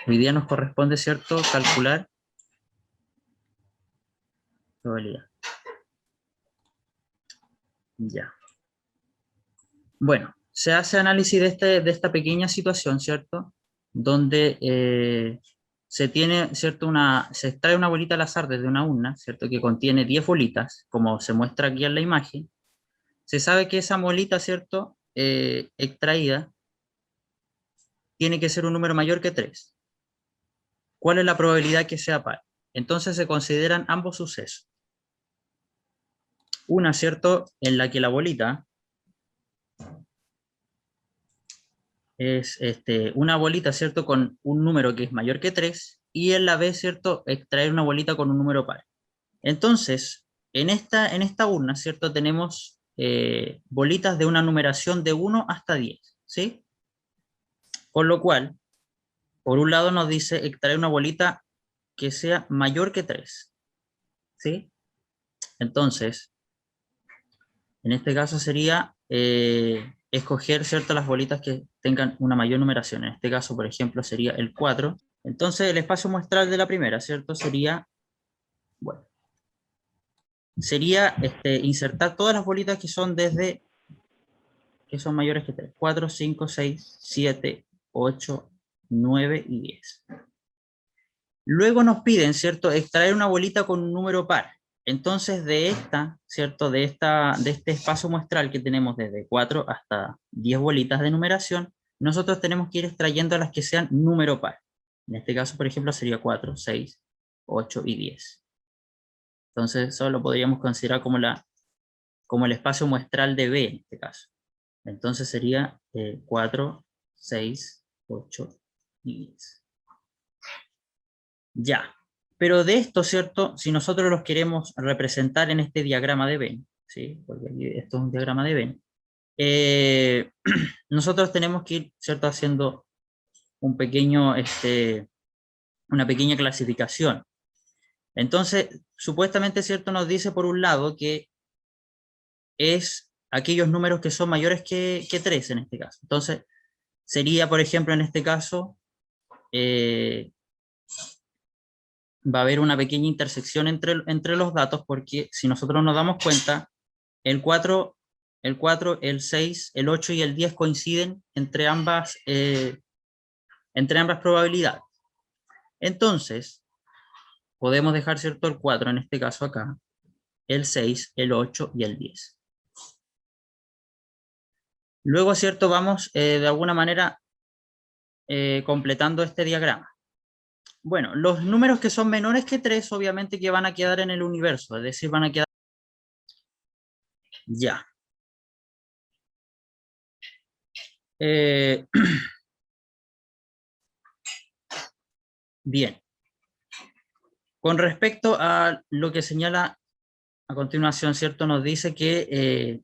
Hoy día nos corresponde, ¿cierto?, calcular probabilidad. Ya. Bueno, se hace análisis de esta pequeña situación, ¿cierto? Donde se tiene, ¿cierto? Se extrae una bolita al azar desde una urna, ¿cierto? Que contiene 10 bolitas, como se muestra aquí en la imagen. Se sabe que esa bolita, ¿cierto?, extraída, tiene que ser un número mayor que 3. ¿Cuál es la probabilidad que sea par? Entonces se consideran ambos sucesos. Una, ¿cierto?, en la que la bolita es una bolita, ¿cierto?, con un número que es mayor que 3, y en la B, ¿cierto?, extraer una bolita con un número par. Entonces, en esta urna, ¿cierto?, tenemos bolitas de una numeración de 1 hasta 10, ¿sí? Con lo cual, por un lado nos dice extraer una bolita que sea mayor que 3, ¿sí? Entonces, en este caso sería escoger, ¿cierto?, las bolitas que tengan una mayor numeración. En este caso, por ejemplo, sería el 4. Entonces, el espacio muestral de la primera, ¿cierto?, sería, bueno, sería insertar todas las bolitas que son mayores que 3. 4, 5, 6, 7, 8, 9 y 10. Luego nos piden, ¿cierto?, extraer una bolita con un número par. Entonces, de esta, ¿cierto?, de este espacio muestral que tenemos desde 4 hasta 10 bolitas de numeración, nosotros tenemos que ir extrayendo las que sean número par. En este caso, por ejemplo, sería 4, 6, 8 y 10. Entonces, eso lo podríamos considerar como el espacio muestral de B en este caso. Entonces sería 4, 6, 8 y 10. Ya. Pero de esto, ¿cierto? Si nosotros los queremos representar en este diagrama de Venn, ¿sí? Porque aquí esto es un diagrama de Venn, nosotros tenemos que ir, ¿cierto?, haciendo una pequeña clasificación. Entonces, supuestamente, ¿cierto?, nos dice por un lado que es aquellos números que son mayores que 3 en este caso. Entonces, sería, por ejemplo, en este caso, va a haber una pequeña intersección entre los datos, porque si nosotros nos damos cuenta, el 4, el 6, el 8 y el 10 coinciden entre ambas probabilidades. Entonces, podemos dejar, ¿cierto?, el 4 en este caso acá, el 6, el 8 y el 10. Luego, ¿cierto?, vamos de alguna manera completando este diagrama. Bueno, los números que son menores que 3, obviamente que van a quedar en el universo, es decir, van a quedar... Ya. Bien. Con respecto a lo que señala a continuación, ¿cierto? Nos dice que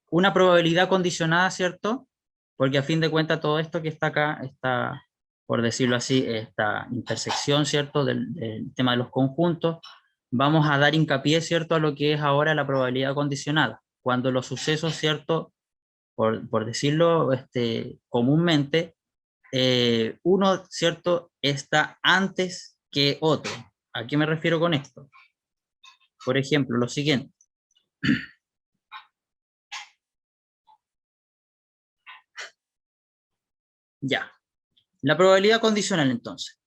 una probabilidad condicionada, ¿cierto? Porque a fin de cuentas todo esto que está acá, está, por decirlo así, esta intersección, ¿cierto?, del tema de los conjuntos, vamos a dar hincapié, ¿cierto?, a lo que es ahora la probabilidad condicionada. Cuando los sucesos, ¿cierto?, por decirlo comúnmente, uno, ¿cierto?, está antes que otro. ¿A qué me refiero con esto? Por ejemplo, lo siguiente. Ya. La probabilidad condicional, entonces.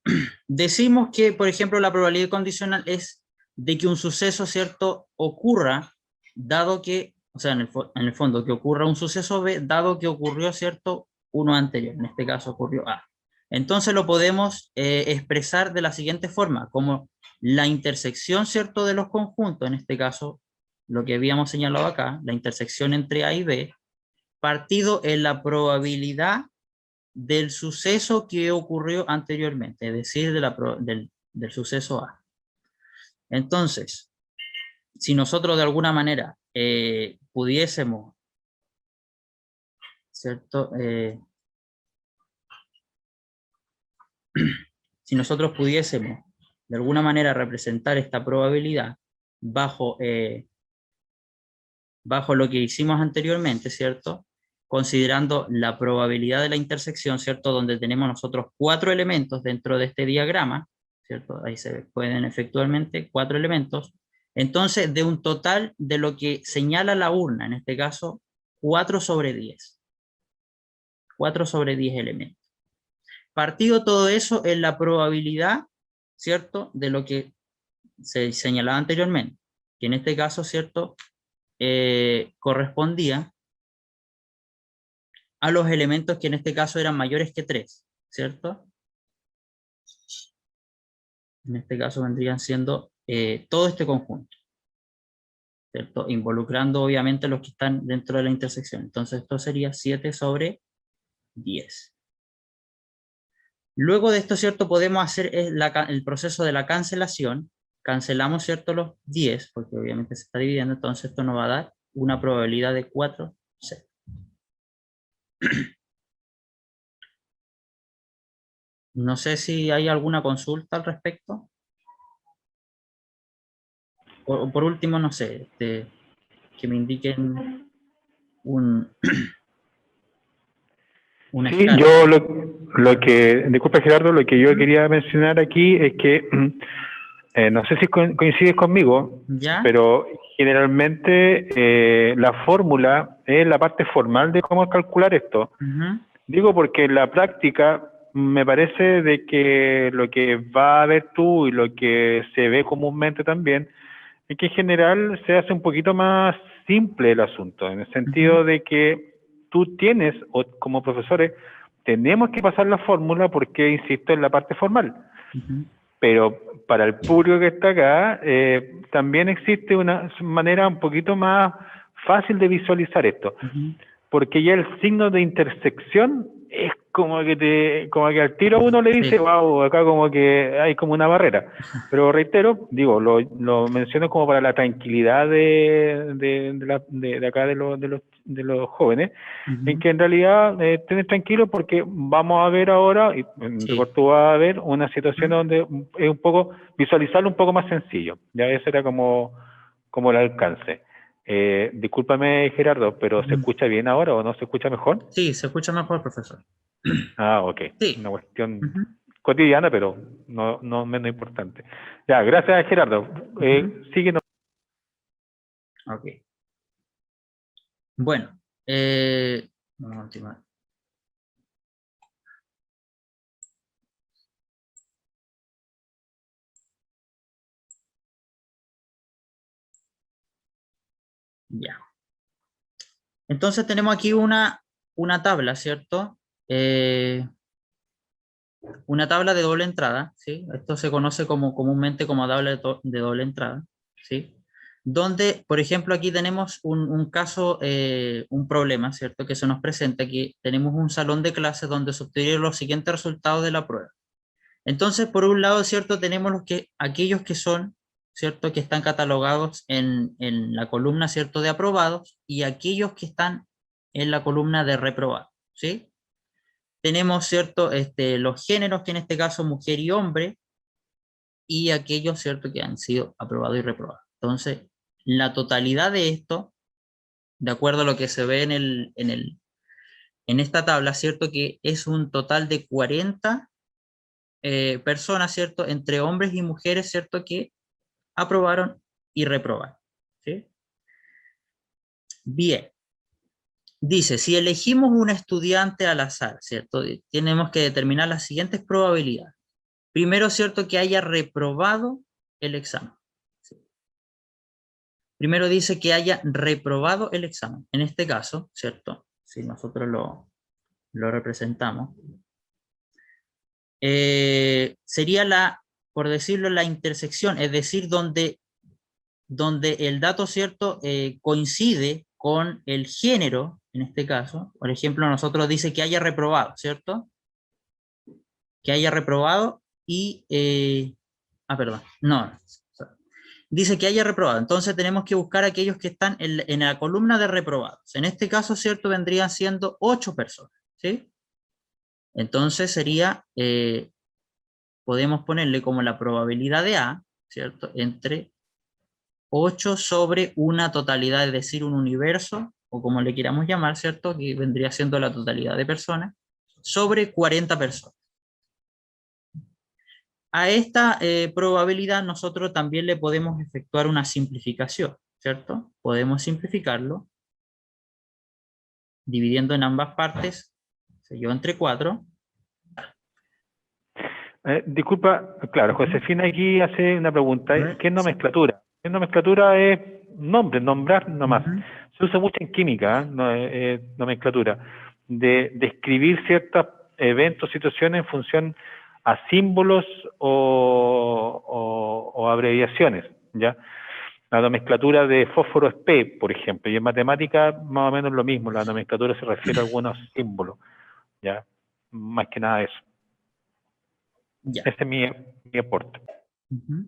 Decimos que, por ejemplo, la probabilidad condicional es de que un suceso, ¿cierto?, ocurra, dado que, o sea, en el fondo, que ocurra un suceso B, dado que ocurrió, ¿cierto?, uno anterior. En este caso ocurrió A. Entonces lo podemos expresar de la siguiente forma, como la intersección, ¿cierto?, de los conjuntos, en este caso, lo que habíamos señalado acá, la intersección entre A y B, partido en la probabilidad del suceso que ocurrió anteriormente, es decir, del suceso A. Entonces, si nosotros de alguna manera pudiésemos, ¿cierto? Si nosotros pudiésemos de alguna manera representar esta probabilidad bajo lo que hicimos anteriormente, ¿cierto? considerando la probabilidad de la intersección, ¿cierto? Donde tenemos nosotros 4 elementos dentro de este diagrama, ¿cierto? Ahí se pueden efectualmente 4 elementos. Entonces, de un total de lo que señala la urna, en este caso, 4 sobre 10. 4 sobre 10 elementos. Partido todo eso en la probabilidad, ¿cierto? De lo que se señalaba anteriormente, que en este caso, ¿cierto? Correspondía a los elementos que en este caso eran mayores que 3, ¿cierto? En este caso vendrían siendo todo este conjunto, ¿cierto? Involucrando obviamente los que están dentro de la intersección. Entonces esto sería 7 sobre 10. Luego de esto, ¿cierto? Podemos hacer el proceso de la cancelación. Cancelamos, ¿cierto? Los 10, porque obviamente se está dividiendo, entonces esto nos va a dar una probabilidad de 4, 6. No sé si hay alguna consulta al respecto. O por último, no sé, que me indiquen un, una Sí, escala. yo lo que, disculpa Gerardo, lo que yo quería mencionar aquí es que, no sé si coincides conmigo, ¿Ya? pero generalmente la fórmula es la parte formal de cómo calcular esto. Ujú, Digo porque en la práctica me parece de que lo que va a ver tú y lo que se ve comúnmente también es que en general se hace un poquito más simple el asunto, en el ujú, sentido de que tú tienes, o como profesores, tenemos que pasar la fórmula porque, insisto, en la parte formal. ujú, Pero para el público que está acá, también existe una manera un poquito más fácil de visualizar esto, ujú. porque ya el signo de intersección es como que al tiro uno le dice, Sí, wow, acá como que hay como una barrera. Pero reitero, digo, lo menciono como para la tranquilidad de acá de los jóvenes, en ujú, que en realidad estén tranquilos porque vamos a ver ahora, y en sí. rigor tú vas a ver una situación Ujú. donde es un poco, visualizarlo un poco más sencillo. Ya ese era como el alcance. Discúlpame, Gerardo, pero ¿se Ujú. escucha bien ahora o no se escucha mejor? Sí, se escucha mejor, profesor. Ah, ok. Sí. Una cuestión Ujú, cotidiana, pero no menos importante. Ya, gracias, Gerardo. ujú. Síguenos. Ok. Bueno, vamos a continuar. Ya. Entonces tenemos aquí una tabla, ¿cierto? Una tabla de doble entrada, ¿sí? Esto se conoce comúnmente como tabla de doble entrada, ¿sí? Donde, por ejemplo, aquí tenemos un caso, un problema, ¿cierto? Que se nos presenta aquí. Tenemos un salón de clases donde se obtuvieron los siguientes resultados de la prueba. Entonces, por un lado, ¿cierto? Tenemos aquellos que son, ¿cierto? Que están catalogados en la columna, ¿cierto? De aprobados y aquellos que están en la columna de reprobados, ¿sí? Tenemos, ¿cierto? Los géneros, que en este caso mujer y hombre, y aquellos, ¿cierto? Que han sido aprobados y reprobados. Entonces, la totalidad de esto, de acuerdo a lo que se ve en esta tabla, ¿cierto? Que es un total de 40 personas, ¿cierto? Entre hombres y mujeres, ¿cierto? Que aprobaron y reprobaron, ¿sí? Bien, dice, si elegimos un estudiante al azar, ¿cierto? Tenemos que determinar las siguientes probabilidades. Primero, ¿cierto? Que haya reprobado el examen. ¿Sí? Primero dice que haya reprobado el examen. En este caso, ¿cierto? Si nosotros lo representamos, sería por decirlo, la intersección, es decir, donde el dato, ¿cierto? Coincide con el género, en este caso. Por ejemplo, nosotros dice que haya reprobado, ¿cierto? Que haya reprobado y... perdón, no. Dice que haya reprobado. Entonces tenemos que buscar aquellos que están en la columna de reprobados. En este caso, ¿cierto? Vendrían siendo 8 personas, ¿sí? Entonces sería, podemos ponerle como la probabilidad de A, ¿cierto? Entre 8 sobre una totalidad, es decir, un universo o como le queramos llamar, ¿cierto? Que vendría siendo la totalidad de personas, sobre 40 personas. A esta probabilidad nosotros también le podemos efectuar una simplificación, ¿cierto? Podemos simplificarlo dividiendo en ambas partes, se lleva entre 4. Disculpa, claro, Josefina aquí hace una pregunta. ¿Qué es Sí. nomenclatura? ¿Qué nomenclatura? Es nombre, nombrar nomás. Ujú. Se usa mucho en química, no, nomenclatura, de describir ciertos eventos, situaciones en función a símbolos o abreviaciones, ¿ya? La nomenclatura de fósforo es P, por ejemplo, y en matemática más o menos lo mismo. La nomenclatura se refiere a algunos símbolos, ¿ya? Más que nada eso. Ya. Ese es mi aporte. Ujú.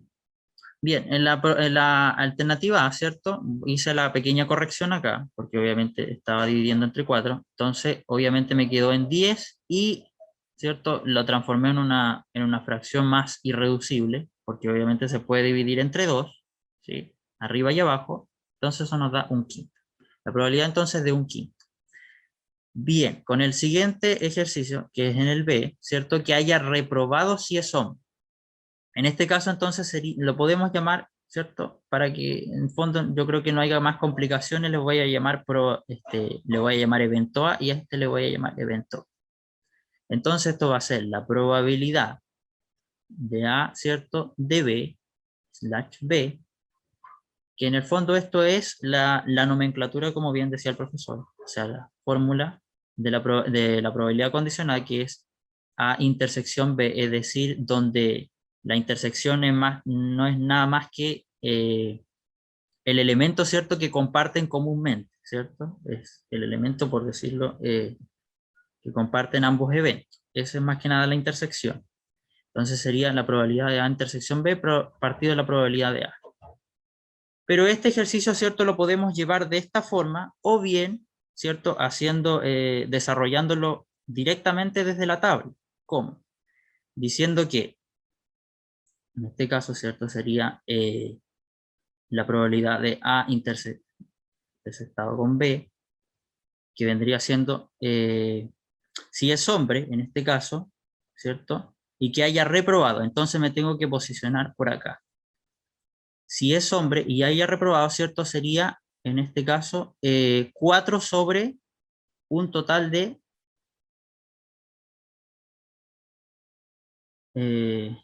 Bien, en la alternativa A, ¿cierto? Hice la pequeña corrección acá, porque obviamente estaba dividiendo entre 4, entonces obviamente me quedó en 10 y, ¿cierto? Lo transformé en una fracción más irreducible, porque obviamente se puede dividir entre 2, ¿sí? Arriba y abajo, entonces eso nos da un quinto. La probabilidad entonces de un quinto. Bien, con el siguiente ejercicio, que es en el B, ¿cierto? Que haya reprobado si es hombre. En este caso, entonces, lo podemos llamar, ¿cierto? Para que, en fondo, yo creo que no haya más complicaciones, le voy a llamar evento A y a este le voy a llamar evento B. Entonces, esto va a ser la probabilidad de A, ¿cierto? De B, slash B, que en el fondo esto es la nomenclatura, como bien decía el profesor, o sea, la fórmula de la probabilidad condicional, que es A intersección B, es decir, donde la intersección no es nada más que el elemento, ¿cierto?, que comparten comúnmente, ¿cierto? Es el elemento, por decirlo, que comparten ambos eventos. Esa es más que nada la intersección. Entonces sería la probabilidad de A intersección B partido de la probabilidad de A. Pero este ejercicio, ¿cierto?, lo podemos llevar de esta forma o bien, ¿cierto?, desarrollándolo directamente desde la tabla. ¿Cómo? Diciendo que, en este caso, ¿cierto?, sería la probabilidad de A intersectado con B, que vendría siendo, si es hombre, en este caso, ¿cierto?, y que haya reprobado, entonces me tengo que posicionar por acá. Si es hombre y haya reprobado, ¿cierto? Sería, en este caso, 4 sobre un total de, eh,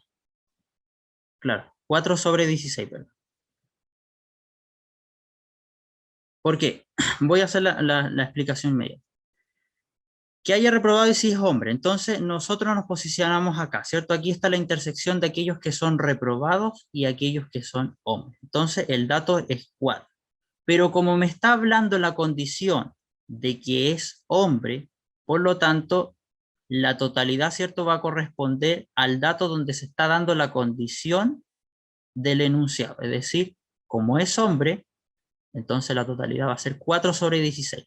claro, 4 sobre 16, perdón. ¿Por qué? Voy a hacer la explicación media. Que haya reprobado y si es hombre, entonces nosotros nos posicionamos acá, ¿cierto? Aquí está la intersección de aquellos que son reprobados y aquellos que son hombres. Entonces el dato es 4. Pero como me está hablando la condición de que es hombre, por lo tanto, la totalidad, ¿cierto?, va a corresponder al dato donde se está dando la condición del enunciado. Es decir, como es hombre, entonces la totalidad va a ser 4 sobre 16.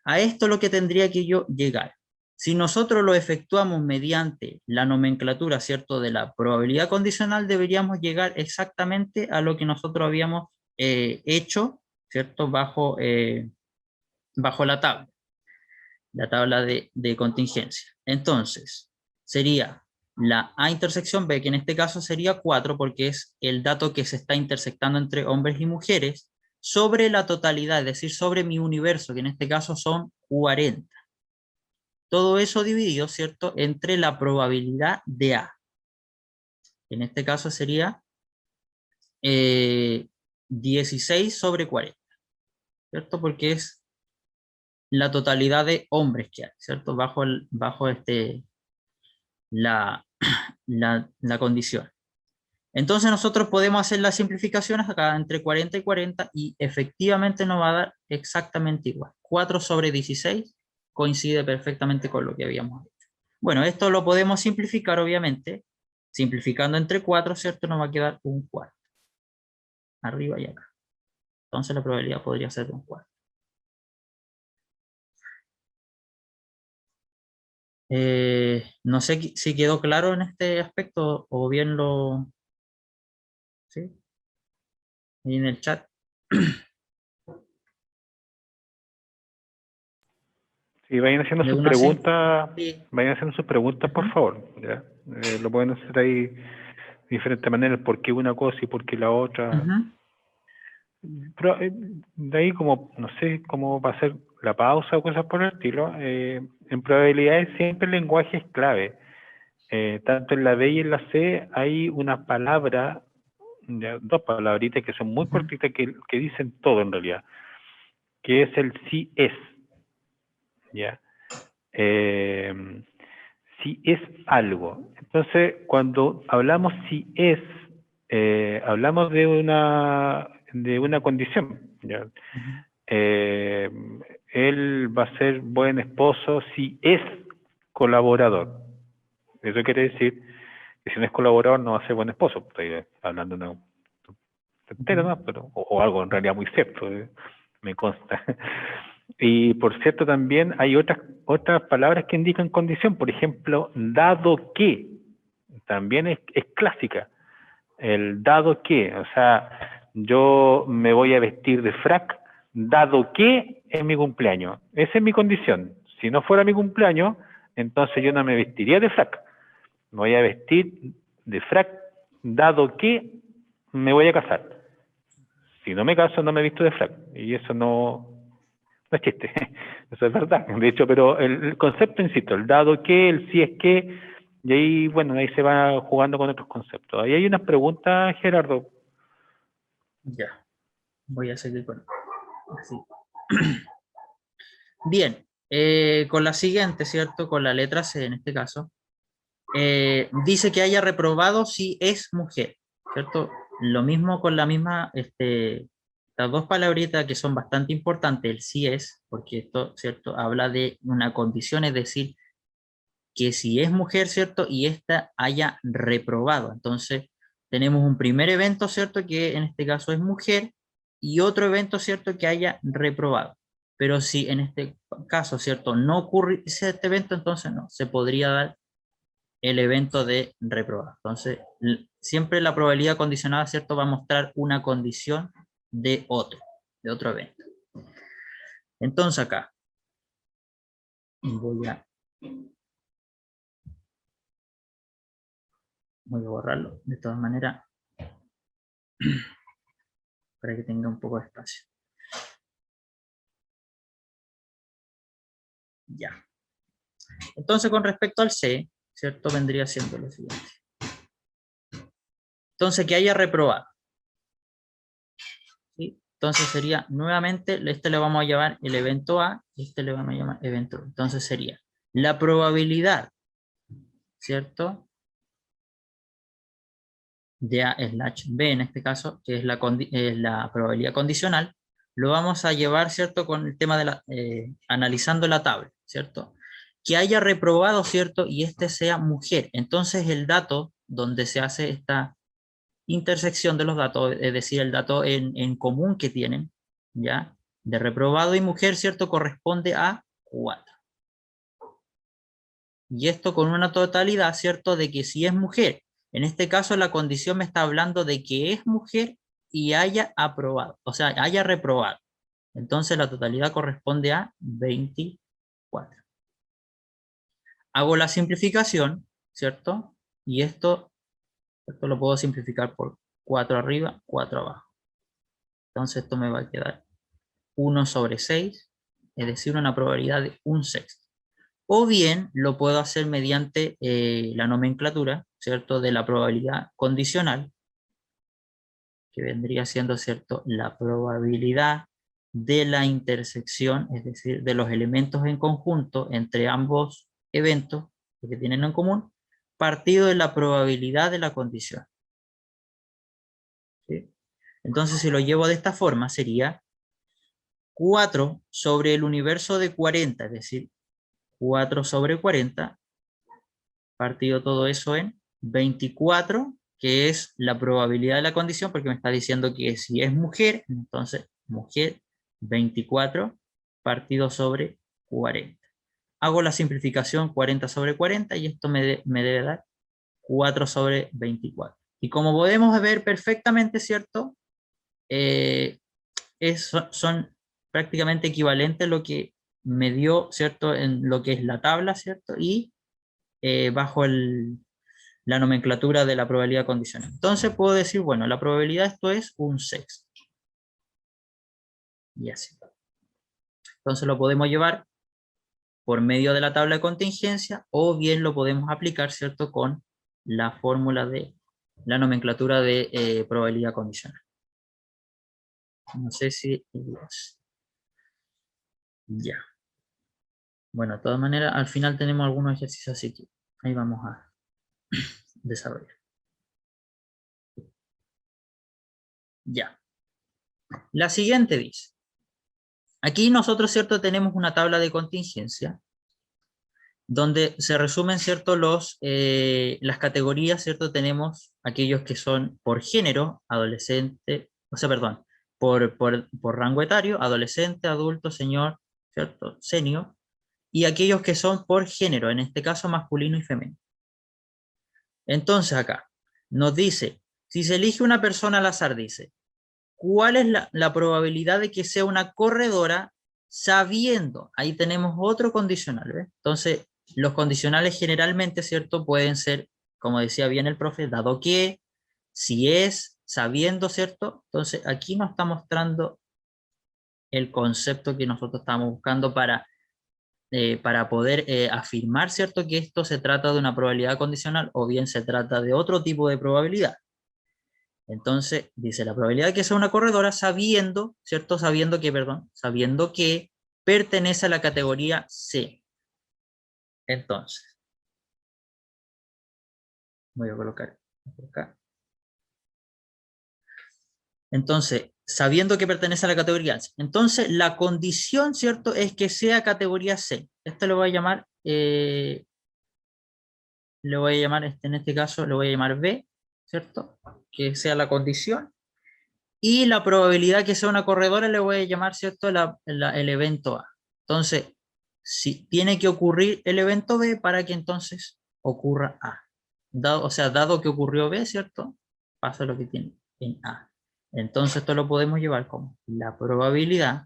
A esto es lo que tendría que yo llegar. Si nosotros lo efectuamos mediante la nomenclatura, ¿cierto?, de la probabilidad condicional, deberíamos llegar exactamente a lo que nosotros habíamos hecho, ¿cierto?, bajo la tabla de contingencia. Entonces, sería la A intersección B, que en este caso sería 4, porque es el dato que se está intersectando entre hombres y mujeres, sobre la totalidad, es decir, sobre mi universo, que en este caso son 40. Todo eso dividido, ¿cierto?, entre la probabilidad de A. En este caso sería 16 sobre 40, ¿cierto? Porque es la totalidad de hombres que hay, ¿cierto? Bajo la, la condición. Entonces nosotros podemos hacer las simplificaciones acá entre 40 y 40 y efectivamente nos va a dar exactamente igual. 4 sobre 16 coincide perfectamente con lo que habíamos hecho. Bueno, esto lo podemos simplificar, obviamente. Simplificando entre 4, ¿cierto? Nos va a quedar un cuarto. Arriba y acá. Entonces la probabilidad podría ser de un cuarto. No sé si quedó claro en este aspecto o bien lo... ¿Sí? Ahí en el chat. Si vayan haciendo de sus uno a 5. preguntas, Sí. vayan haciendo sus preguntas, por Ujú, favor. ¿Ya? Lo pueden hacer ahí de diferentes maneras, por qué una cosa y por qué la otra. ujú, Pero de ahí como, no sé cómo va a ser la pausa o cosas por el estilo, en probabilidades siempre el lenguaje es clave. Tanto en la B y en la C hay una palabra, ya, dos palabritas que son muy ujú. cortitas que dicen todo en realidad, que es el sí es, ¿ya? Eh, si es algo. Entonces, cuando hablamos si es, hablamos de una condición, ¿ya? Ujú. Eh, Él va a ser buen esposo si es colaborador. Eso quiere decir que si no es colaborador no va a ser buen esposo. Estoy hablando de una entera, Ujú. ¿no? Pero, o algo en realidad muy cierto, me consta. Y por cierto también hay otras palabras que indican condición, por ejemplo, dado que, también es clásica, el dado que, o sea, yo me voy a vestir de frac, dado que es mi cumpleaños. Esa es mi condición. Si no fuera mi cumpleaños, entonces yo no me vestiría de frac. Me voy a vestir de frac, dado que me voy a casar. Si no me caso, no me visto de frac. Y eso no es chiste. Eso es verdad. De hecho, pero el concepto, insisto, el dado que, el si es que, y ahí, bueno, ahí se va jugando con otros conceptos. Ahí hay unas preguntas, Gerardo. Ya, voy a seguir con así. Bien, con la siguiente, ¿cierto? Con la letra C en este caso. Dice que haya reprobado si es mujer, ¿cierto? Lo mismo con la misma, las dos palabritas que son bastante importantes, el si es, porque esto, ¿cierto? Habla de una condición, es decir, que si es mujer, ¿cierto? Y esta haya reprobado. Entonces, tenemos un primer evento, ¿cierto? Que en este caso es mujer, y otro evento, ¿cierto? Que haya reprobado. Pero si en este caso, ¿cierto? No ocurre este evento, entonces no, se podría dar el evento de reprobado. Entonces, siempre la probabilidad condicionada, ¿cierto? Va a mostrar una condición de otro evento. Entonces acá, voy a, voy a borrarlo de todas maneras para que tenga un poco de espacio. Ya. Entonces, con respecto al C, ¿cierto? Vendría siendo lo siguiente. Entonces, que haya reprobado. ¿Sí? Entonces sería nuevamente, este le vamos a llamar el evento A, este le vamos a llamar evento B. Entonces sería la probabilidad, ¿cierto? De A slash B en este caso, que es la probabilidad condicional, lo vamos a llevar, ¿cierto? Con el tema de analizando la tabla, ¿cierto? Que haya reprobado, ¿cierto? Y este sea mujer. Entonces el dato donde se hace esta intersección de los datos, es decir, el dato en común que tienen, ¿ya? De reprobado y mujer, ¿cierto? Corresponde a 4. Y esto con una totalidad, ¿cierto? De que si es mujer, en este caso la condición me está hablando de que es mujer y haya aprobado, o sea, haya reprobado. Entonces la totalidad corresponde a 24. Hago la simplificación, ¿cierto? Y esto lo puedo simplificar por 4 arriba, 4 abajo. Entonces esto me va a quedar 1/6, es decir, una probabilidad de 1/6. O bien lo puedo hacer mediante la nomenclatura, ¿cierto? De la probabilidad condicional, que vendría siendo, ¿cierto? La probabilidad de la intersección, es decir, de los elementos en conjunto entre ambos eventos que tienen en común, partido de la probabilidad de la condición. ¿Sí? Entonces, si lo llevo de esta forma, sería 4 sobre el universo de 40, es decir, 4 sobre 40 partido todo eso en 24, que es la probabilidad de la condición, porque me está diciendo que si es mujer, entonces mujer 24 partido sobre 40. Hago la simplificación 40 sobre 40 y esto me debe dar 4 sobre 24. Y como podemos ver perfectamente, ¿cierto? Son prácticamente equivalentes lo que me dio, ¿cierto?, en lo que es la tabla, ¿cierto? Y bajo la nomenclatura de la probabilidad condicional. Entonces puedo decir, bueno, la probabilidad esto es un sexto. Y así. Entonces lo podemos llevar por medio de la tabla de contingencia o bien lo podemos aplicar, ¿cierto?, con la fórmula de la nomenclatura de probabilidad condicional. No sé si... Ya. Bueno, de todas maneras, al final tenemos algunos ejercicios, así que ahí vamos a desarrollar. Ya. La siguiente dice, aquí nosotros, ¿cierto?, tenemos una tabla de contingencia donde se resumen, ¿cierto?, las categorías, ¿cierto? Tenemos aquellos que son por género, adolescente, o sea, perdón, por rango etario, adolescente, adulto, señor, ¿cierto?, senior, y aquellos que son por género, en este caso masculino y femenino. Entonces acá nos dice, si se elige una persona al azar, dice, ¿cuál es la probabilidad de que sea una corredora sabiendo? Ahí tenemos otro condicional, ¿ves? Entonces, los condicionales generalmente, ¿cierto? Pueden ser, como decía bien el profe, dado que, si es, sabiendo, ¿cierto? Entonces, aquí nos está mostrando el concepto que nosotros estamos buscando para poder afirmar, ¿cierto?, que esto se trata de una probabilidad condicional o bien se trata de otro tipo de probabilidad. Entonces, dice la probabilidad de que sea una corredora sabiendo, ¿cierto? Sabiendo que pertenece a la categoría C. Entonces, voy a colocar acá. Entonces, sabiendo que pertenece a la categoría C. Entonces, la condición, ¿cierto?, es que sea categoría C. Esto lo voy a llamar, en este caso, lo voy a llamar B, ¿cierto? Que sea la condición. Y la probabilidad que sea una corredora le voy a llamar, ¿cierto?, el evento A. Entonces, si tiene que ocurrir el evento B para que entonces ocurra A. Dado que ocurrió B, ¿cierto?, pasa lo que tiene en A. Entonces esto lo podemos llevar como la probabilidad,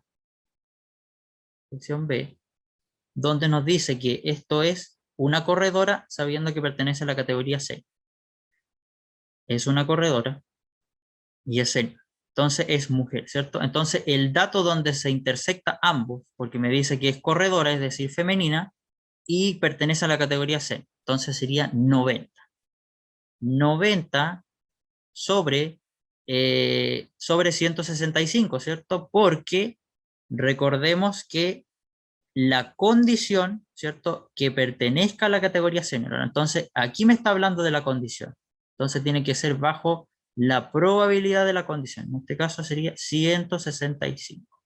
sección B, donde nos dice que esto es una corredora sabiendo que pertenece a la categoría C. Es una corredora y es senior. Entonces es mujer, ¿cierto? Entonces el dato donde se intersecta ambos, porque me dice que es corredora, es decir, femenina, y pertenece a la categoría C. Entonces sería 90. 90 sobre 165, ¿cierto? Porque recordemos que la condición, ¿cierto?, que pertenezca a la categoría senior. Entonces, aquí me está hablando de la condición. Entonces, tiene que ser bajo la probabilidad de la condición. En este caso sería 165.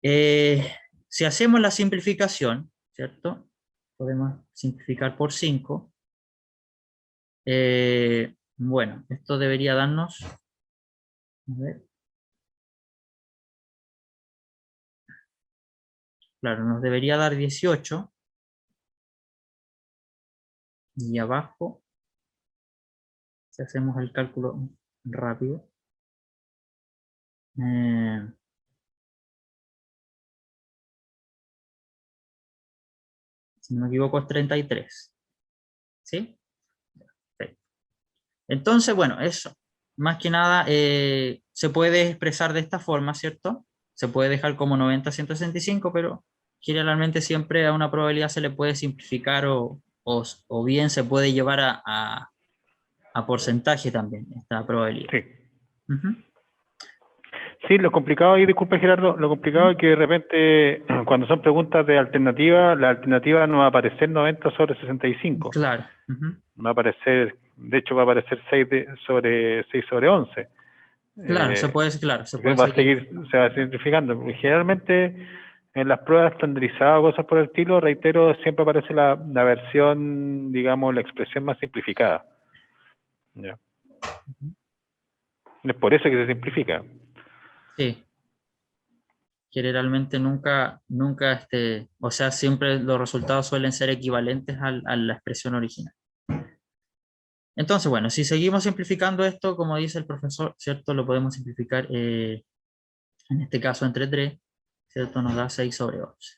Si hacemos la simplificación, ¿cierto? Podemos simplificar por 5. Bueno, esto debería darnos... A ver. Claro, nos debería dar 18. Y abajo, si hacemos el cálculo rápido, si no me equivoco es 33. ¿Sí? Perfecto. Entonces, bueno, eso. Más que nada, se puede expresar de esta forma, ¿cierto? Se puede dejar como 90-165, pero generalmente siempre a una probabilidad se le puede simplificar o bien se puede llevar a porcentaje también, esta probabilidad. Sí. Ujú. Sí, lo complicado, y disculpe Gerardo, lo complicado es que de repente, cuando son preguntas de alternativa, la alternativa no va a aparecer 90 sobre 65. Claro. Ujú. Va a aparecer, de hecho va a aparecer 6 sobre 11. Claro, se puede Porque va a seguir. seguir, se va simplificando. Porque generalmente en las pruebas estandarizadas o cosas por el estilo, reitero, siempre aparece la versión, digamos, la expresión más simplificada. ¿Ya? Es por eso que se simplifica. Sí. Generalmente nunca, o sea, siempre los resultados suelen ser equivalentes a la expresión original. Entonces, bueno, si seguimos simplificando esto, como dice el profesor, ¿cierto? Lo podemos simplificar, en este caso, entre 3. ¿cierto? Nos da 6 sobre 11.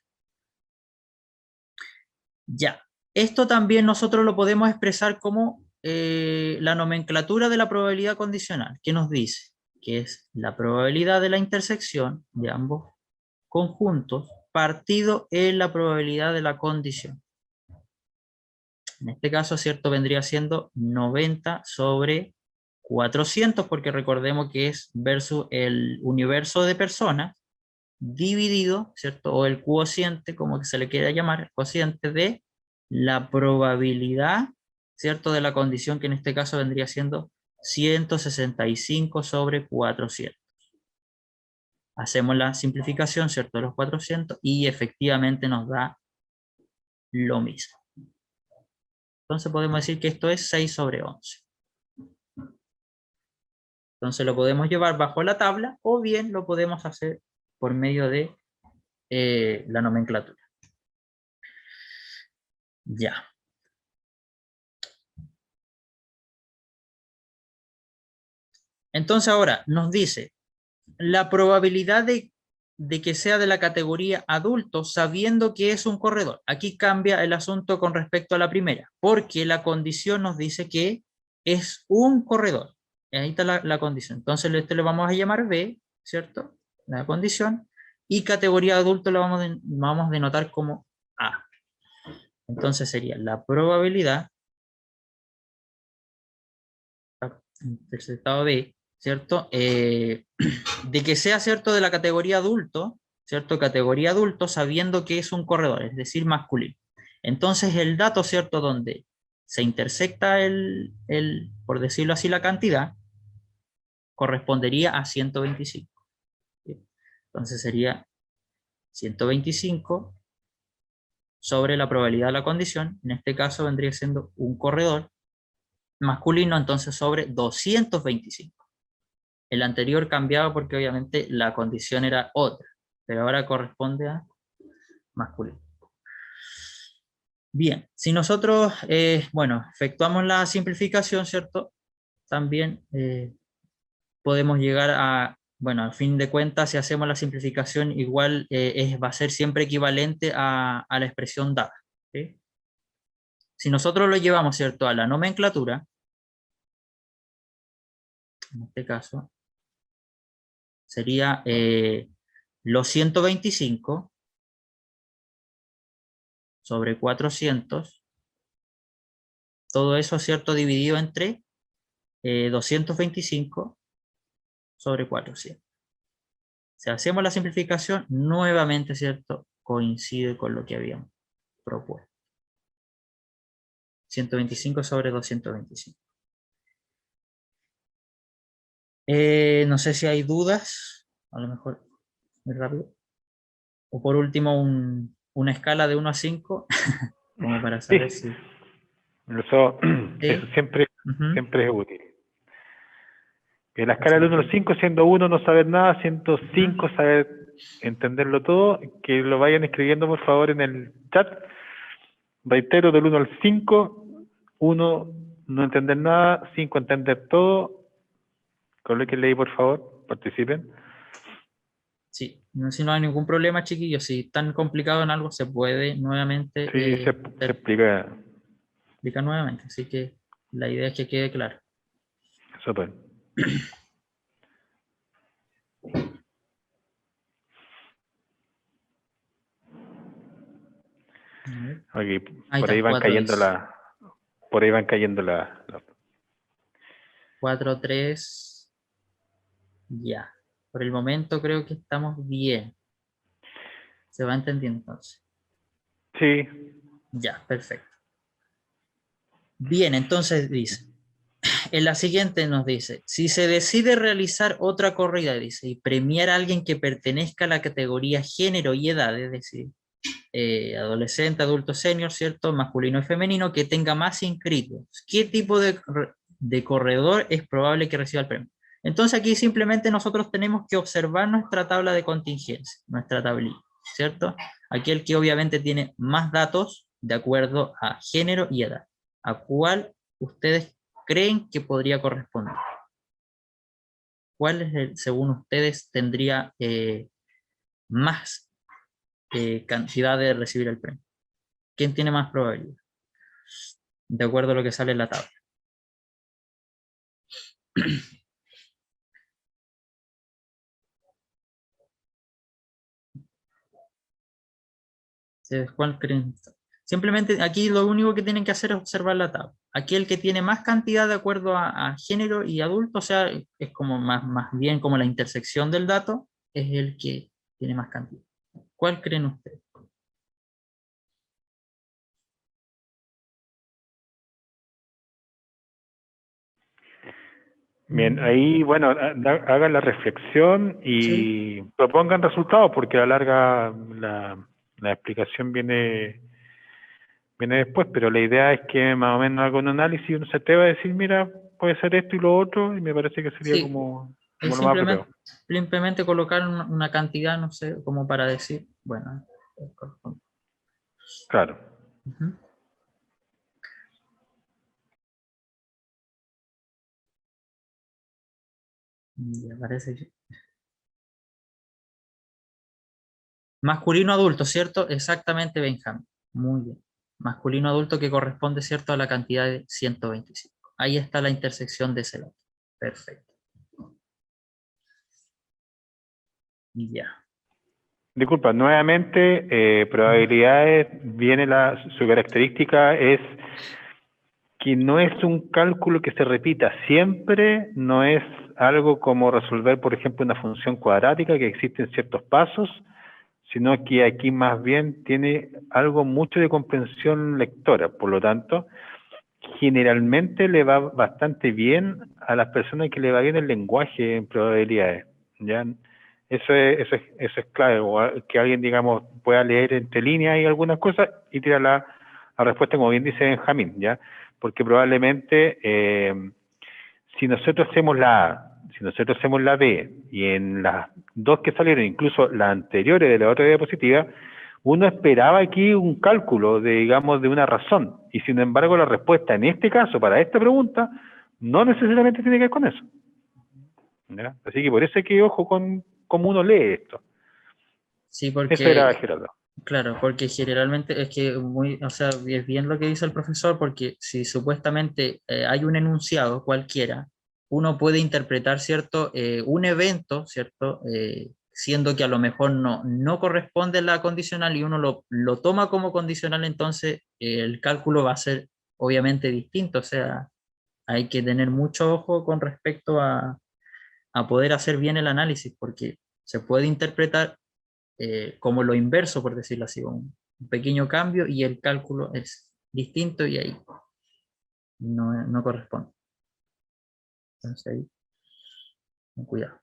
Ya, esto también nosotros lo podemos expresar como la nomenclatura de la probabilidad condicional, que nos dice que es la probabilidad de la intersección de ambos conjuntos partido en la probabilidad de la condición. En este caso, ¿cierto? Vendría siendo 90 sobre 400, porque recordemos que es versus el universo de personas dividido, ¿cierto? O el cociente, como que se le quiera llamar, el cociente de la probabilidad, ¿cierto? De la condición, que en este caso vendría siendo 165 sobre 400. Hacemos la simplificación, ¿cierto? De los 400 y efectivamente nos da lo mismo. Entonces podemos decir que esto es 6 sobre 11. Entonces lo podemos llevar bajo la tabla o bien lo podemos hacer por medio de la nomenclatura. Ya. Entonces ahora nos dice la probabilidad de que sea de la categoría adulto sabiendo que es un corredor. Aquí cambia el asunto con respecto a la primera, porque la condición nos dice que es un corredor. Ahí está la condición. Entonces este lo vamos a llamar B, ¿cierto? La condición. Y categoría adulto lo vamos a denotar como A. Entonces sería la probabilidad, interceptado B, ¿cierto? De que sea, ¿cierto? De la categoría adulto, ¿cierto? Categoría adulto sabiendo que es un corredor, es decir, masculino. Entonces el dato, ¿cierto? Donde se intersecta por decirlo así, la cantidad, correspondería a 125. Entonces sería 125 sobre la probabilidad de la condición, en este caso vendría siendo un corredor masculino, entonces sobre 225. El anterior cambiaba porque obviamente la condición era otra, pero ahora corresponde a masculino. Bien, si nosotros, bueno, efectuamos la simplificación, ¿cierto? También podemos llegar a, bueno, al fin de cuentas, si hacemos la simplificación, igual va a ser siempre equivalente a la expresión dada, ¿sí? Si nosotros lo llevamos, ¿cierto?, a la nomenclatura, en este caso, sería los 125 sobre 400, todo eso, ¿cierto?, dividido entre 225 sobre 400. Si hacemos la simplificación, nuevamente, ¿cierto?, coincide con lo que habíamos propuesto. 125 sobre 225. No sé si hay dudas, a lo mejor muy rápido. O por último, una escala de 1 a 5, como para saber Sí, si... eso Sí. siempre, Ujú. siempre es útil. En la escala del 1 al Perfecto. 5, siendo 1 no saber nada, siendo Ujú. 5 saber entenderlo todo, que lo vayan escribiendo por favor en el chat. Reitero, del 1 al 5, 1 no entender nada, 5 entender todo. Colóquenle ahí por favor, participen. Sí, si no hay ningún problema, chiquillos, si están complicado en algo, se puede nuevamente Sí, se explica explicar nuevamente, así que la idea es que quede claro. súper. A ver. Aquí, Ahí por ahí está, van 4 cayendo dice. por ahí van cayendo la 4, 3, ya. Por el momento creo que estamos bien. ¿Se va entendiendo entonces? sí, Ya, perfecto. Bien, entonces dice, en la siguiente nos dice, si se decide realizar otra corrida, dice, y premiar a alguien que pertenezca a la categoría género y edad, es decir, adolescente, adulto, senior, ¿cierto? Masculino y femenino, que tenga más inscritos. ¿Qué tipo de corredor es probable que reciba el premio? Entonces aquí simplemente nosotros tenemos que observar nuestra tabla de contingencia, nuestra tablilla, ¿cierto? Aquel que obviamente tiene más datos de acuerdo a género y edad. ¿A cuál ustedes creen que podría corresponder? ¿Cuál es según ustedes tendría más cantidad de recibir el premio. ¿Quién tiene más probabilidad? De acuerdo a lo que sale en la tabla. ¿Cuál creen? Simplemente aquí lo único que tienen que hacer es observar la tabla. Aquí el que tiene más cantidad de acuerdo a género y adulto, o sea, es como más bien como la intersección del dato, es el que tiene más cantidad. ¿Cuál creen ustedes? Bien, ahí, bueno, hagan la reflexión Sí, y propongan resultados, porque a la larga la explicación viene después, pero la idea es que más o menos haga un análisis y uno se atreva a decir, mira, puede ser esto y lo otro, y me parece que sería sí. como Es lo más apropiado. simplemente colocar una cantidad, no sé, como para decir, bueno, corresponde. Claro. Ujú. Ya parece que... Masculino adulto, ¿cierto? Exactamente, Benjamín. Muy bien. Masculino adulto que corresponde, ¿cierto?, a la cantidad de 125. Ahí está la intersección de ese dato. Perfecto. Ya. Disculpa, nuevamente, probabilidades, su característica es que no es un cálculo que se repita siempre, no es algo como resolver, por ejemplo, una función cuadrática que existen ciertos pasos, sino que aquí más bien tiene algo mucho de comprensión lectora. Por lo tanto, generalmente le va bastante bien a las personas que le va bien el lenguaje en probabilidades, ¿ya? Eso es clave, que alguien, digamos, pueda leer entre líneas y algunas cosas y tirar la respuesta, como bien dice Benjamín, ¿ya? Porque probablemente si nosotros hacemos la A, si nosotros hacemos la B, y en las dos que salieron, incluso las anteriores de la otra diapositiva, uno esperaba aquí un cálculo de, digamos, de una razón, y sin embargo la respuesta en este caso, para esta pregunta, no necesariamente tiene que ver con eso, ¿ya? Así que por eso hay que ojo con cómo uno lee esto. Sí, Eso era porque, Gerardo. claro, porque generalmente es que o sea, es bien lo que dice el profesor, porque si supuestamente hay un enunciado cualquiera, uno puede interpretar, ¿cierto?, un evento, ¿cierto?, siendo que a lo mejor no corresponde a la condicional y uno lo toma como condicional, entonces el cálculo va a ser obviamente distinto, o sea, hay que tener mucho ojo con respecto a poder hacer bien el análisis, porque se puede interpretar como lo inverso, por decirlo así, un pequeño cambio y el cálculo es distinto y ahí no corresponde. Entonces ahí, con cuidado.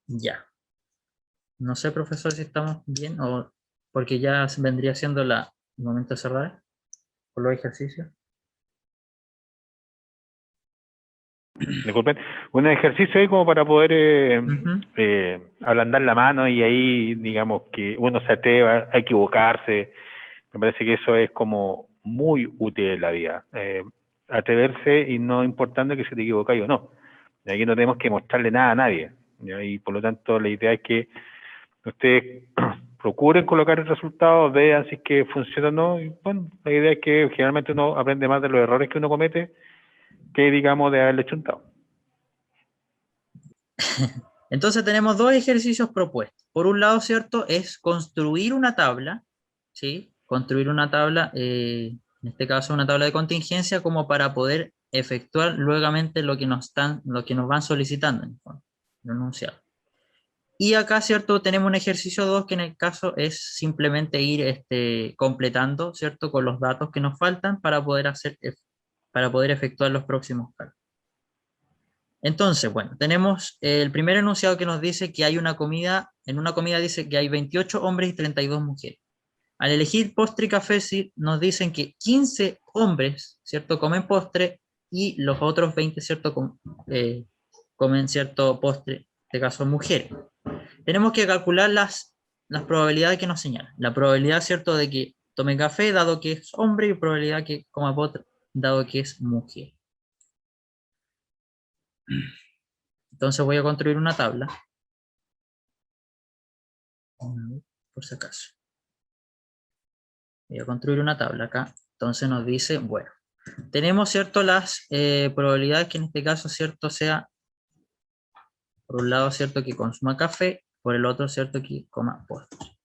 Ya. No sé, profesor, si estamos bien o porque ya vendría siendo el momento de cerrar por los ejercicios. Disculpen, un ejercicio ahí como para poder Ujú. ablandar la mano y ahí, digamos, que uno se atreva a equivocarse. Me parece que eso es como muy útil en la vida. Atreverse y no importando que se te equivocáis o no. Y aquí no tenemos que mostrarle nada a nadie, ¿ya? Y por lo tanto la idea es que ustedes procuren colocar el resultado, vean si es que funciona o no. Y bueno, la idea es que generalmente uno aprende más de los errores que uno comete que, digamos, de haberle chuntado. Entonces tenemos dos ejercicios propuestos. Por un lado, ¿cierto? Es construir una tabla, ¿sí? Construir una tabla, en este caso una tabla de contingencia, como para poder efectuar luegamente lo que nos van solicitando en el fondo, el enunciado. Y acá, ¿cierto? Tenemos un ejercicio 2 que en el caso es simplemente ir completando, ¿cierto? Con los datos que nos faltan para poder efectuar los próximos cálculos. Entonces, bueno, tenemos el primer enunciado que nos dice que hay una comida, en una comida dice que hay 28 hombres y 32 mujeres. Al elegir postre y café, sí, nos dicen que 15 hombres, ¿cierto?, comen postre y los otros 20, ¿cierto?, comen cierto postre, en este caso mujeres. Tenemos que calcular las probabilidades que nos señalan. La probabilidad, ¿cierto?, de que tome café, dado que es hombre, y probabilidad que coma postre, dado que es mujer. Entonces voy a construir una tabla, por si acaso. Voy a construir una tabla acá. Entonces nos dice, bueno, tenemos, ¿cierto?, las probabilidades que en este caso, ¿cierto?, sea, por un lado, ¿cierto?, que consuma café, por el otro, ¿cierto?, que coma postre.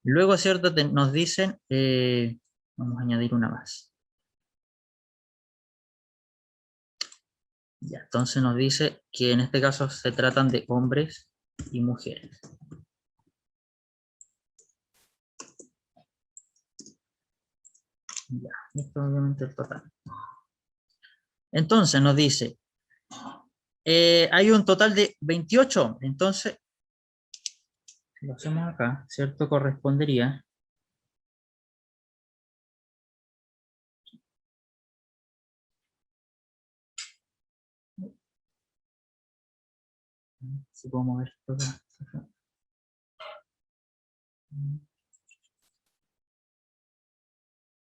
Luego, ¿cierto?, nos dicen, vamos a añadir una más. Ya, entonces nos dice que en este caso se tratan de hombres y mujeres. Ya, esto obviamente es total. Entonces nos dice, hay un total de 28, entonces, si lo hacemos acá, ¿cierto? Correspondería, si puedo mover esto acá.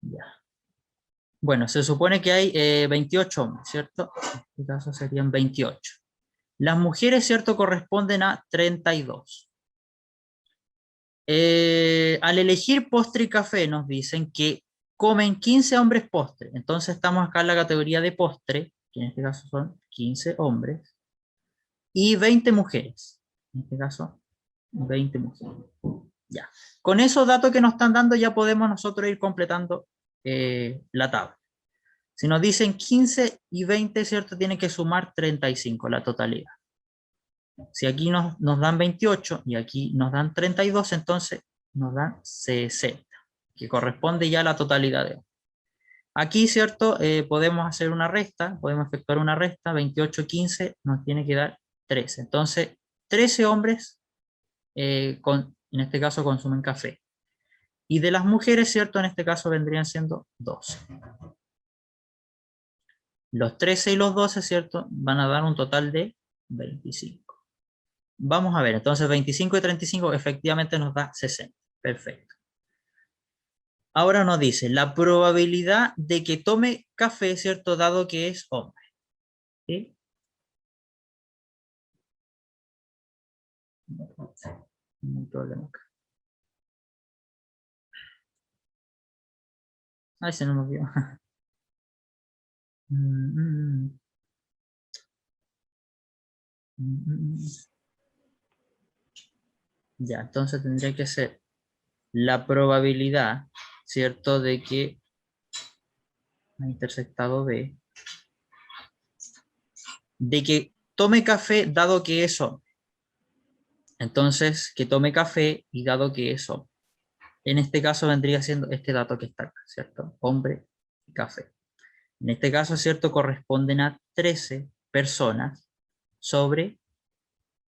Ya. Bueno, se supone que hay 28 hombres, ¿cierto? En este caso serían 28. Las mujeres, ¿cierto?, corresponden a 32. Al elegir postre y café nos dicen que comen 15 hombres postre. Entonces estamos acá en la categoría de postre, que en este caso son 15 hombres, y 20 mujeres. En este caso, 20 mujeres. Ya. Con esos datos que nos están dando ya podemos nosotros ir completando la tabla. Si nos dicen 15 y 20, ¿cierto? Tiene que sumar 35, la totalidad. Si aquí nos dan 28 y aquí nos dan 32, entonces nos dan 60, que corresponde ya a la totalidad de. Aquí, ¿cierto? Podemos hacer una resta, podemos efectuar una resta, 28, 15 nos tiene que dar 13. Entonces, 13 hombres, en este caso, consumen café. Y de las mujeres, ¿cierto? En este caso vendrían siendo 12. Los 13 y los 12, ¿cierto? Van a dar un total de 25. Vamos a ver, entonces 25 y 35 efectivamente nos da 60. Perfecto. Ahora nos dice la probabilidad de que tome café, ¿cierto? Dado que es hombre. ¿Sí? No hay problema acá. Ay, se nos vio. Ya, entonces tendría que ser la probabilidad, ¿cierto? De que ha intersectado B, de que tome café dado que es hombre. Entonces, que tome café y dado que es hombre. En este caso vendría siendo este dato que está acá, ¿cierto? Hombre y café. En este caso, ¿cierto? Corresponden a 13 personas sobre,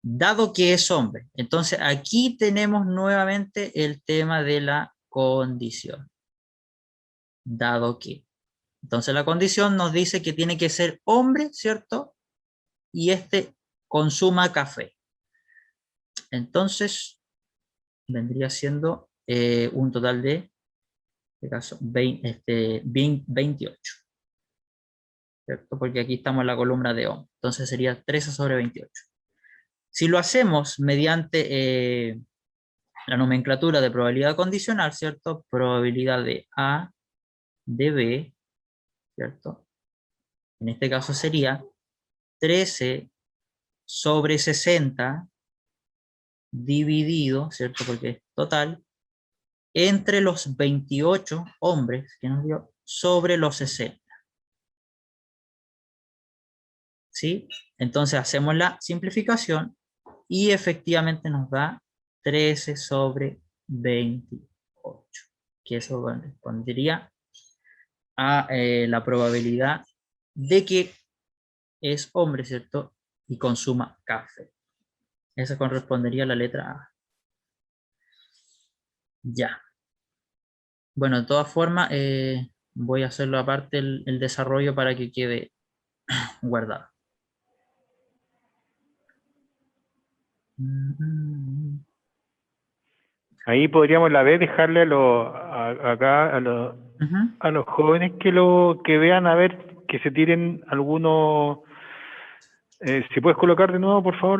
dado que es hombre. Entonces, aquí tenemos nuevamente el tema de la condición. Dado que. Entonces, la condición nos dice que tiene que ser hombre, ¿cierto? Y este consuma café. Entonces, vendría siendo un total de, en este caso, 28. ¿Cierto? Porque aquí estamos en la columna de hombre. Entonces sería 13 sobre 28. Si lo hacemos mediante la nomenclatura de probabilidad condicional, ¿cierto? Probabilidad de A, de B, ¿cierto? En este caso sería 13 sobre 60 dividido, ¿cierto? Porque es total, entre los 28 hombres que nos dio sobre los 60. ¿Sí? Entonces hacemos la simplificación y efectivamente nos da 13 sobre 28, que eso correspondería a la probabilidad de que es hombre, ¿cierto? Y consuma café. Esa correspondería a la letra A. Ya. Bueno, de todas formas, voy a hacerlo aparte el desarrollo para que quede guardado. Ahí podríamos la vez dejarle acá Ujú. a los jóvenes que vean a ver que se tiren algunos Si puedes colocar de nuevo, por favor,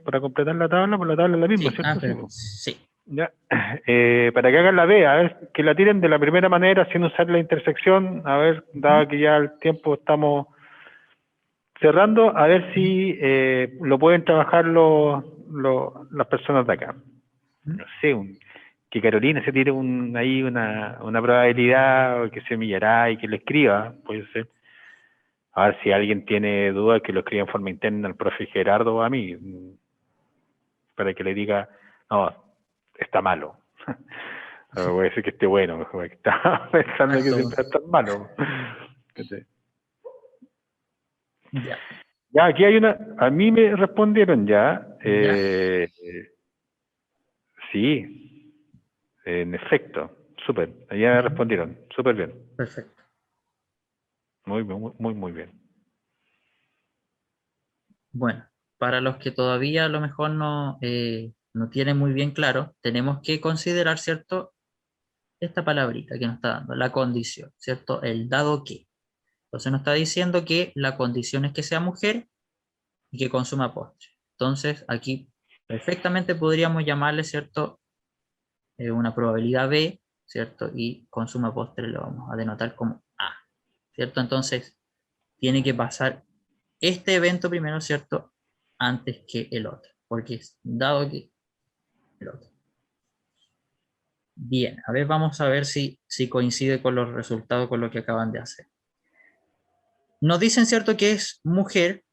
para completar la tabla, pues la tabla es la misma, Sí, ¿cierto? Sí, pero, pues. sí, Ya. Para que hagan la B, a ver, que la tiren de la primera manera sin usar la intersección, a ver, dado que ya el tiempo estamos cerrando, a ver si lo pueden trabajar las personas de acá. No sé, que Carolina se tire ahí una probabilidad, o que se humillará y que lo escriba, puede ser. A ver si alguien tiene dudas, que lo escriba en forma interna al profe Gerardo o a mí, para que le diga, no, está malo. Voy a decir que esté bueno, porque está pensando que exacto. siempre está malo. Ya, Ya, aquí hay a mí me respondieron ya, ya, sí, en efecto, súper, ya me ujú, respondieron, súper bien, perfecto. muy bien. Bueno, para los que todavía a lo mejor no tienen muy bien claro, tenemos que considerar, ¿cierto? Esta palabrita que nos está dando, la condición, ¿cierto? El dado que. Entonces nos está diciendo que la condición es que sea mujer y que consuma postre. Entonces aquí perfectamente podríamos llamarle, ¿cierto? Una probabilidad B, ¿cierto? Y consuma postre lo vamos a denotar como A, ¿cierto? Entonces tiene que pasar este evento primero, ¿cierto? Antes que el otro, porque es dado que el otro. Bien, a ver, vamos a ver si coincide con los resultados con lo que acaban de hacer. Nos dicen, ¿cierto?, que es mujer,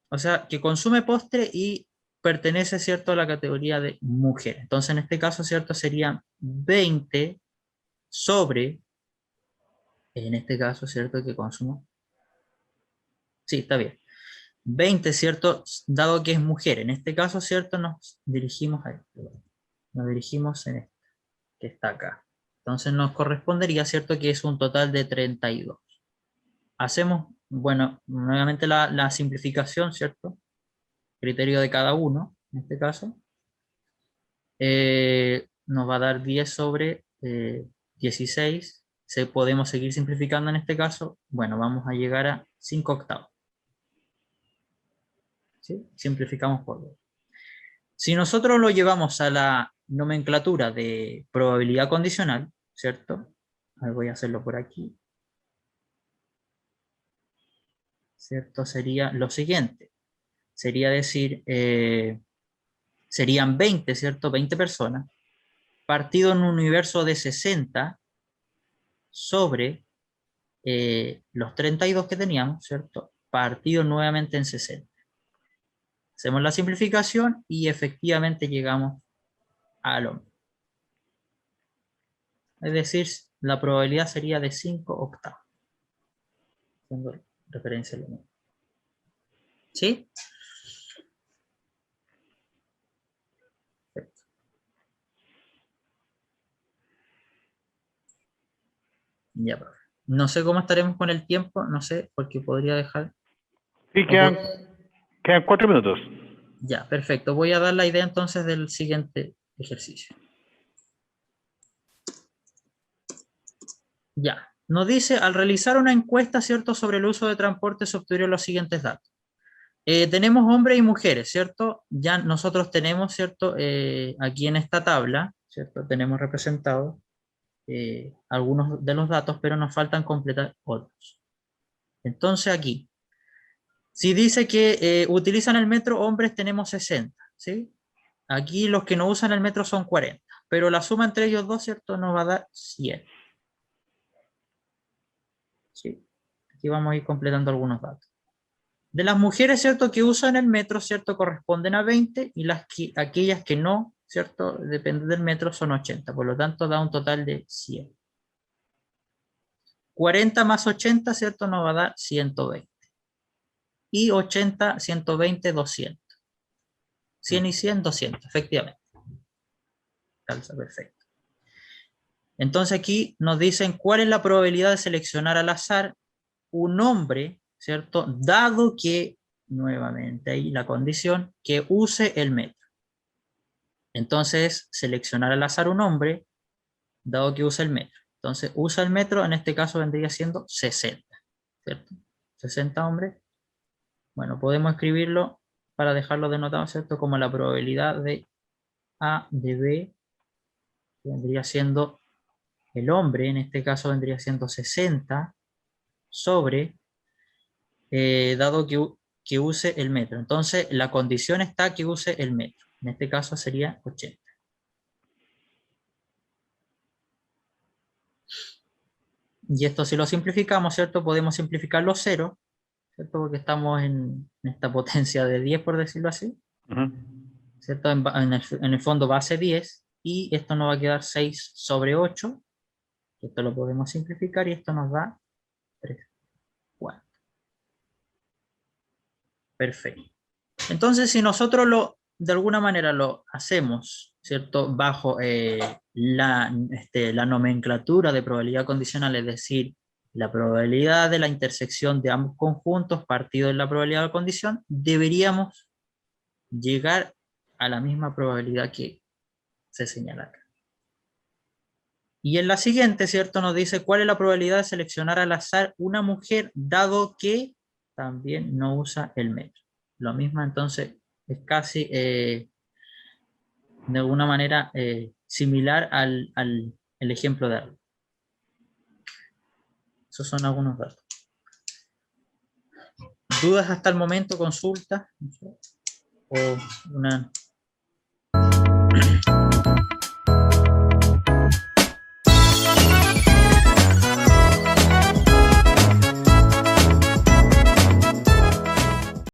o sea, que consume postre y pertenece, ¿cierto?, a la categoría de mujer. Entonces, en este caso, ¿cierto?, serían 20 sobre, en este caso, ¿cierto?, que consumo. Sí, está bien. 20, ¿cierto?, dado que es mujer. En este caso, ¿cierto?, nos dirigimos a esto. Nos dirigimos en esto, que está acá. Entonces, nos correspondería, ¿cierto?, que es un total de 32. Hacemos, bueno, nuevamente la simplificación, ¿cierto? Criterio de cada uno, en este caso, nos va a dar 10 sobre 16. Podemos seguir simplificando en este caso. Bueno, vamos a llegar a 5 octavos. ¿Sí? Simplificamos por 2. Si nosotros lo llevamos a la nomenclatura de probabilidad condicional, ¿cierto? A ver, voy a hacerlo por aquí. ¿Cierto? Sería lo siguiente. Sería decir, serían 20, ¿cierto? 20 personas, partido en un universo de 60 sobre los 32 que teníamos, ¿cierto? Partido nuevamente en 60. Hacemos la simplificación y efectivamente llegamos al hombre. Es decir, la probabilidad sería de 5 octavos. Haciendo referencia al mismo. ¿Sí? Perfecto. Ya, profe. No sé cómo estaremos con el tiempo, no sé, porque podría dejar. Sí, o po- quedan 4 minutos. Ya, perfecto. Voy a dar la idea entonces del siguiente ejercicio. Ya. Nos dice, al realizar una encuesta, ¿cierto?, sobre el uso de transporte se obtuvieron los siguientes datos. Tenemos hombres y mujeres, ¿cierto? Ya nosotros tenemos, ¿cierto? Aquí en esta tabla, ¿cierto? Tenemos representados algunos de los datos, pero nos faltan completar otros. Entonces aquí, si dice que utilizan el metro hombres, tenemos 60, ¿sí? Aquí los que no usan el metro son 40, pero la suma entre ellos dos, ¿cierto?, nos va a dar 100. ¿Sí? Aquí vamos a ir completando algunos datos. De las mujeres, ¿cierto?, que usan el metro, ¿cierto?, corresponden a 20 y aquellas que no, ¿cierto?, dependen del metro son 80. Por lo tanto, da un total de 100. 40 más 80, ¿cierto?, nos va a dar 120. Y 80, 120, 200. 100 y 100, 200, efectivamente. Calza, perfecto. Entonces aquí nos dicen cuál es la probabilidad de seleccionar al azar un hombre, ¿cierto?, dado que, nuevamente ahí la condición, que use el metro. Entonces, seleccionar al azar un hombre, dado que usa el metro. Entonces, usa el metro, en este caso vendría siendo 60, ¿cierto? 60 hombres Bueno, podemos escribirlo para dejarlo denotado, ¿cierto? Como la probabilidad de A de B, que vendría siendo el hombre, en este caso vendría siendo 60, sobre, dado que use el metro. Entonces, la condición está que use el metro. En este caso sería 80. Y esto si lo simplificamos, ¿cierto? Podemos simplificar los ceros, ¿cierto? Porque estamos en esta potencia de 10, por decirlo así, Ujú. ¿cierto? En el fondo base 10, y esto nos va a quedar 6 sobre 8. Esto lo podemos simplificar y esto nos da 3, 4. Perfecto. Entonces, si nosotros de alguna manera lo hacemos, ¿cierto? Bajo la nomenclatura de probabilidad condicional, es decir, la probabilidad de la intersección de ambos conjuntos partido en la probabilidad de condición, deberíamos llegar a la misma probabilidad que se señala acá. Y en la siguiente, ¿cierto? Nos dice cuál es la probabilidad de seleccionar al azar una mujer, dado que también no usa el metro. Lo mismo, entonces, es casi de alguna manera similar al el ejemplo de algo. Esos son algunos datos. ¿Dudas hasta el momento? ¿Consultas? ¿O una